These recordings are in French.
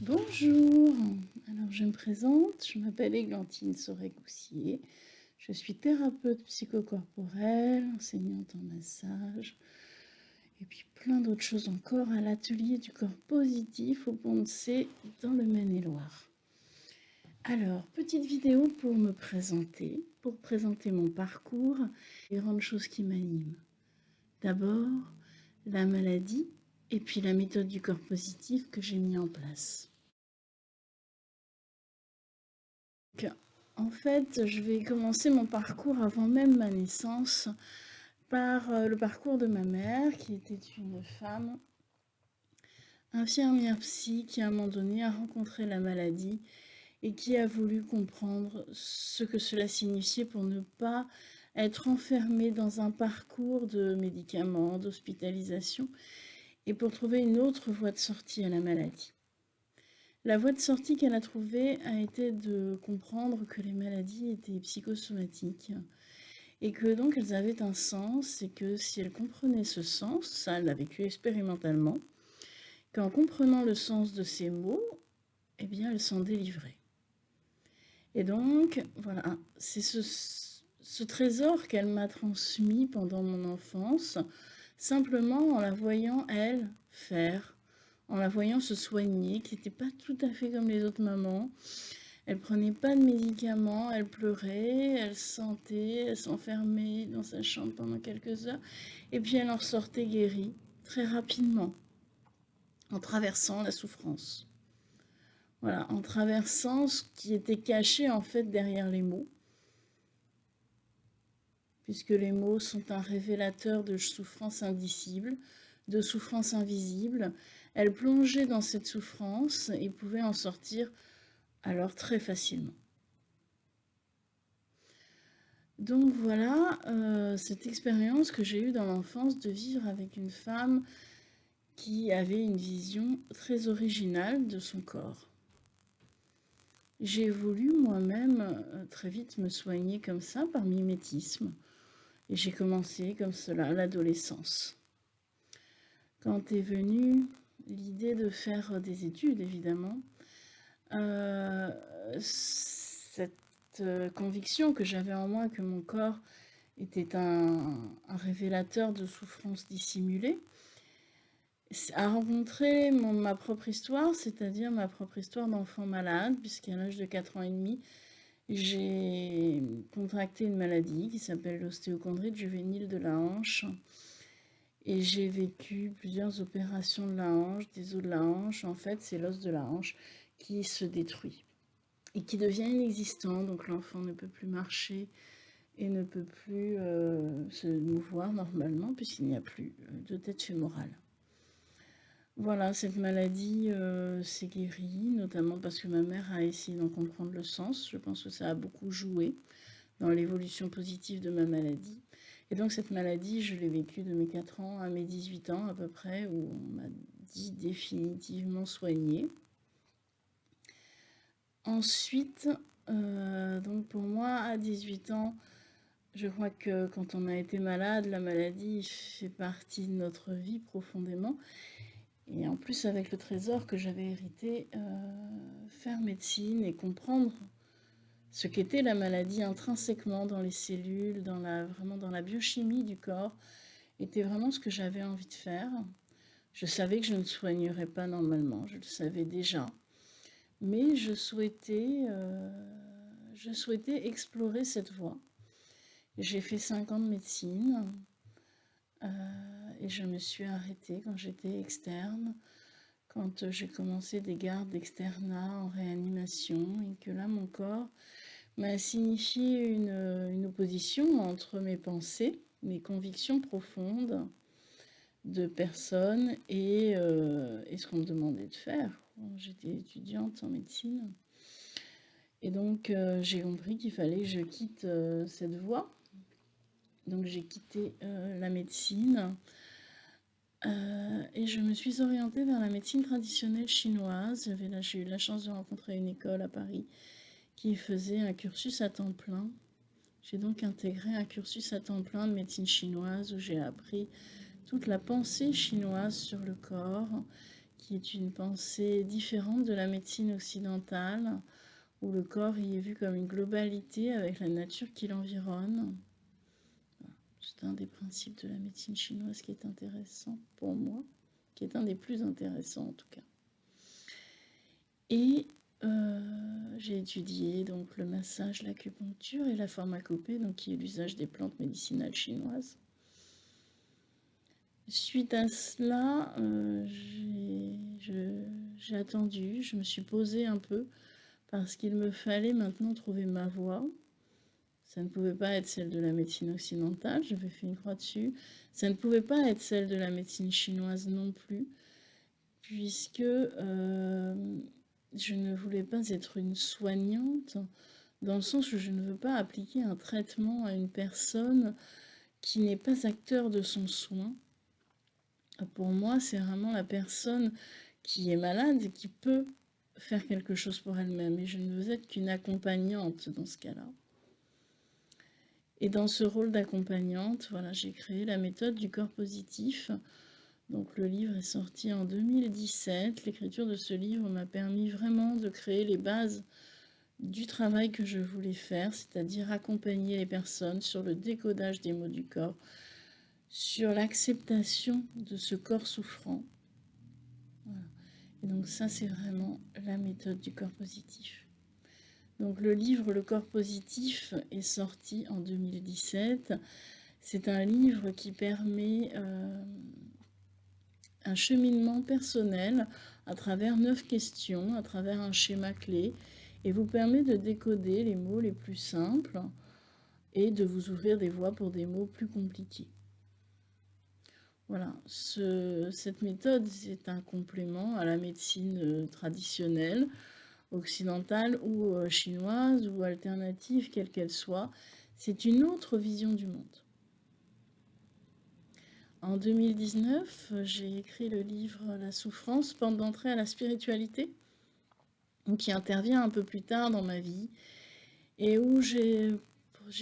Bonjour, alors je me présente, je m'appelle Églantine Soré-Goussier, je suis thérapeute psychocorporelle, enseignante en massage et puis plein d'autres choses encore à l'atelier du corps positif au Pont de C dans le Maine-et-Loire. Alors, petite vidéo pour me présenter, pour présenter mon parcours et les grandes choses qui m'animent. D'abord, la maladie et puis la méthode du corps positif que j'ai mis en place. En fait, je vais commencer mon parcours avant même ma naissance par le parcours de ma mère, qui était une femme infirmière psy qui à un moment donné a rencontré la maladie et qui a voulu comprendre ce que cela signifiait pour ne pas être enfermée dans un parcours de médicaments, d'hospitalisation et pour trouver une autre voie de sortie à la maladie. La voie de sortie qu'elle a trouvée a été de comprendre que les maladies étaient psychosomatiques et que donc elles avaient un sens et que si elle comprenait ce sens, ça elle l'a vécu expérimentalement, qu'en comprenant le sens de ces mots, eh bien elle s'en délivrait. Et donc voilà, c'est ce trésor qu'elle m'a transmis pendant mon enfance, simplement en la voyant elle faire, en la voyant se soigner, qui n'était pas tout à fait comme les autres mamans. Elle prenait pas de médicaments, elle pleurait, elle sentait, elle s'enfermait dans sa chambre pendant quelques heures, et puis elle en ressortait guérie, très rapidement, en traversant la souffrance. Voilà, en traversant ce qui était caché en fait derrière les mots, puisque les mots sont un révélateur de souffrance indicible, de souffrance invisible. Elle plongeait dans cette souffrance et pouvait en sortir alors très facilement. Donc voilà cette expérience que j'ai eue dans l'enfance de vivre avec une femme qui avait une vision très originale de son corps. J'ai voulu moi-même très vite me soigner comme ça par mimétisme et j'ai commencé comme cela à l'adolescence. Quand est venue l'idée de faire des études évidemment, cette conviction que j'avais en moi que mon corps était un révélateur de souffrances dissimulées, a rencontré ma propre histoire, c'est-à-dire ma propre histoire d'enfant malade, puisqu'à l'âge de 4 ans et demi, j'ai contracté une maladie qui s'appelle l'ostéochondrite juvénile de la hanche. Et j'ai vécu plusieurs opérations de la hanche, des os de la hanche. En fait, c'est l'os de la hanche qui se détruit et qui devient inexistant. Donc l'enfant ne peut plus marcher et ne peut plus se mouvoir normalement puisqu'il n'y a plus de tête fémorale. Voilà, cette maladie s'est guérie, notamment parce que ma mère a essayé d'en comprendre le sens. Je pense que ça a beaucoup joué dans l'évolution positive de ma maladie. Et donc cette maladie, je l'ai vécue de mes 4 ans à mes 18 ans à peu près, où on m'a dit définitivement soignée. Ensuite, donc pour moi, à 18 ans, je crois que quand on a été malade, la maladie fait partie de notre vie profondément. Et en plus, avec le trésor que j'avais hérité, faire médecine et comprendre ce qu'était la maladie intrinsèquement dans les cellules, vraiment dans la biochimie du corps, était vraiment ce que j'avais envie de faire. Je savais que je ne soignerais pas normalement, je le savais déjà. Mais je souhaitais explorer cette voie. J'ai fait 5 ans de médecine et je me suis arrêtée quand j'étais externe, quand j'ai commencé des gardes d'externat en réanimation et que là, mon corps m'a signifié une opposition entre mes pensées, mes convictions profondes de personne et ce qu'on me demandait de faire. J'étais étudiante en médecine. Et donc, j'ai compris qu'il fallait que je quitte cette voie. Donc, j'ai quitté la médecine et je me suis orientée vers la médecine traditionnelle chinoise. J'ai eu la chance de rencontrer une école à Paris qui faisait un cursus à temps plein. J'ai donc intégré un cursus à temps plein de médecine chinoise où j'ai appris toute la pensée chinoise sur le corps, qui est une pensée différente de la médecine occidentale, où le corps y est vu comme une globalité avec la nature qui l'environne. C'est un des principes de la médecine chinoise qui est intéressant pour moi, qui est un des plus intéressants en tout cas. Et j'ai étudié donc le massage, l'acupuncture et la pharmacopée, donc qui est l'usage des plantes médicinales chinoises. Suite à cela, j'ai attendu, je me suis posée un peu parce qu'il me fallait maintenant trouver ma voie. Ça ne pouvait pas être celle de la médecine occidentale, j'avais fait une croix dessus. Ça ne pouvait pas être celle de la médecine chinoise non plus, puisque je ne voulais pas être une soignante, dans le sens où je ne veux pas appliquer un traitement à une personne qui n'est pas acteur de son soin. Pour moi, c'est vraiment la personne qui est malade et qui peut faire quelque chose pour elle-même. Et je ne veux être qu'une accompagnante dans ce cas-là. Et dans ce rôle d'accompagnante, voilà, j'ai créé la méthode du corps positif. Donc le livre est sorti en 2017. L'écriture de ce livre m'a permis vraiment de créer les bases du travail que je voulais faire, c'est-à-dire accompagner les personnes sur le décodage des mots du corps, sur l'acceptation de ce corps souffrant. Voilà. Et donc ça, c'est vraiment la méthode du corps positif. Donc le livre Le corps positif est sorti en 2017. C'est un livre qui permet un cheminement personnel à travers 9 questions, à travers un schéma clé, et vous permet de décoder les mots les plus simples et de vous ouvrir des voies pour des mots plus compliqués. Voilà, cette méthode, c'est un complément à la médecine traditionnelle, occidentale ou chinoise ou alternative, quelle qu'elle soit. C'est une autre vision du monde. En 2019, j'ai écrit le livre La souffrance, porte d'entrée à la spiritualité, qui intervient un peu plus tard dans ma vie, et où j'ai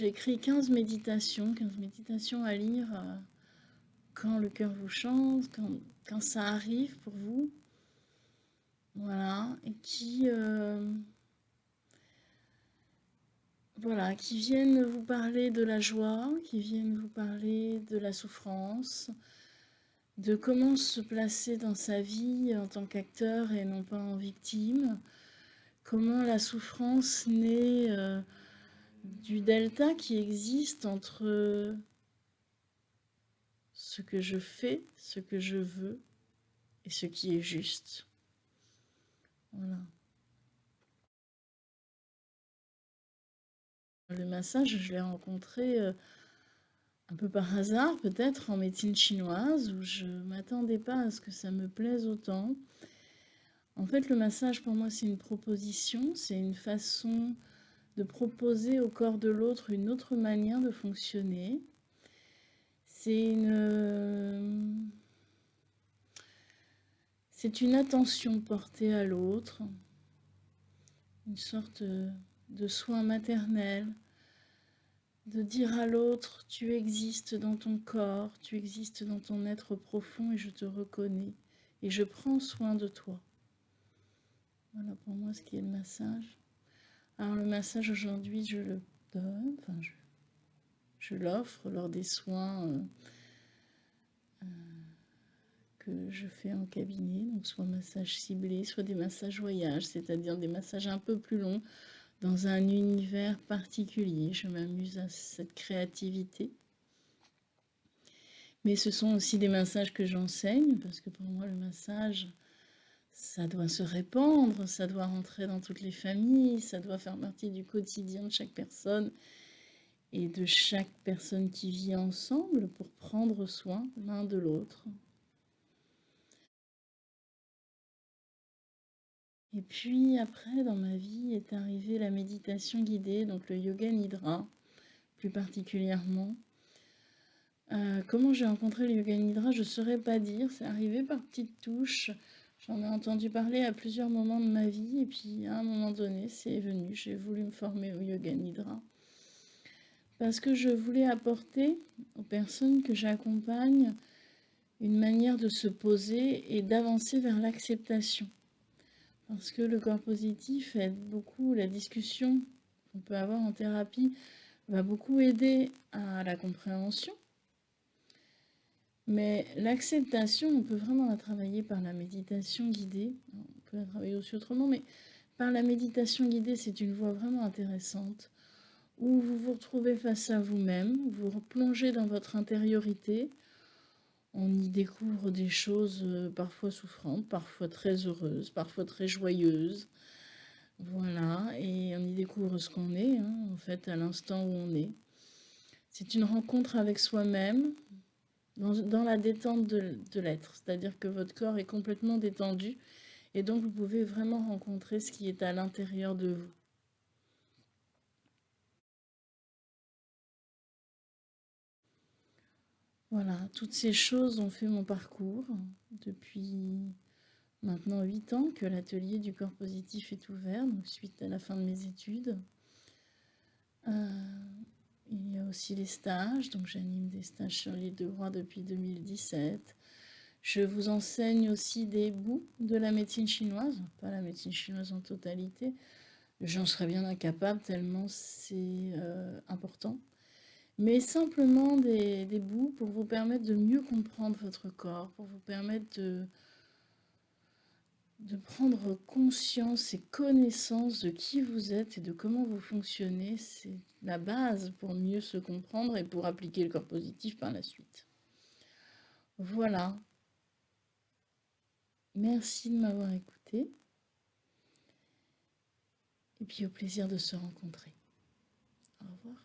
écrit 15 méditations à lire quand le cœur vous chante, quand ça arrive pour vous. Voilà, et voilà, qui viennent vous parler de la joie, qui viennent vous parler de la souffrance, de comment se placer dans sa vie en tant qu'acteur et non pas en victime, comment la souffrance naît du delta qui existe entre ce que je fais, ce que je veux et ce qui est juste. Voilà. Le massage, je l'ai rencontré un peu par hasard, peut-être en médecine chinoise, où je ne m'attendais pas à ce que ça me plaise autant. En fait, le massage, pour moi, c'est une proposition, c'est une façon de proposer au corps de l'autre une autre manière de fonctionner. C'est une attention portée à l'autre, une sorte de soin maternel, de dire à l'autre, tu existes dans ton corps, tu existes dans ton être profond et je te reconnais et je prends soin de toi. Voilà pour moi ce qui est le massage. Alors le massage aujourd'hui, je le donne, enfin je l'offre lors des soins que je fais en cabinet, donc soit massage ciblé, soit des massages voyage, c'est-à-dire des massages un peu plus longs dans un univers particulier. Je m'amuse à cette créativité. Mais ce sont aussi des massages que j'enseigne, parce que pour moi le massage, ça doit se répandre, ça doit rentrer dans toutes les familles, ça doit faire partie du quotidien de chaque personne et de chaque personne qui vit ensemble pour prendre soin l'un de l'autre. Et puis après, dans ma vie, est arrivée la méditation guidée, donc le yoga nidra, plus particulièrement. Comment j'ai rencontré le yoga nidra, je ne saurais pas dire, c'est arrivé par petites touches. J'en ai entendu parler à plusieurs moments de ma vie, et puis à un moment donné, c'est venu, j'ai voulu me former au yoga nidra. Parce que je voulais apporter aux personnes que j'accompagne une manière de se poser et d'avancer vers l'acceptation. Parce que le corps positif aide beaucoup, la discussion qu'on peut avoir en thérapie va beaucoup aider à la compréhension. Mais l'acceptation, on peut vraiment la travailler par la méditation guidée. On peut la travailler aussi autrement, mais par la méditation guidée, c'est une voie vraiment intéressante où vous vous retrouvez face à vous-même, vous replongez dans votre intériorité. On y découvre des choses parfois souffrantes, parfois très heureuses, parfois très joyeuses. Voilà, et on y découvre ce qu'on est, hein, en fait, à l'instant où on est. C'est une rencontre avec soi-même, dans la détente de l'être. C'est-à-dire que votre corps est complètement détendu, et donc vous pouvez vraiment rencontrer ce qui est à l'intérieur de vous. Voilà, toutes ces choses ont fait mon parcours depuis maintenant 8 ans que l'atelier du corps positif est ouvert, donc suite à la fin de mes études. Il y a aussi les stages, donc j'anime des stages sur l'île de Groix depuis 2017. Je vous enseigne aussi des bouts de la médecine chinoise, pas la médecine chinoise en totalité. J'en serais bien incapable tellement c'est important. Mais simplement des bouts pour vous permettre de mieux comprendre votre corps, pour vous permettre de prendre conscience et connaissance de qui vous êtes et de comment vous fonctionnez. C'est la base pour mieux se comprendre et pour appliquer le corps positif par la suite. Voilà. Merci de m'avoir écouté. Et puis au plaisir de se rencontrer. Au revoir.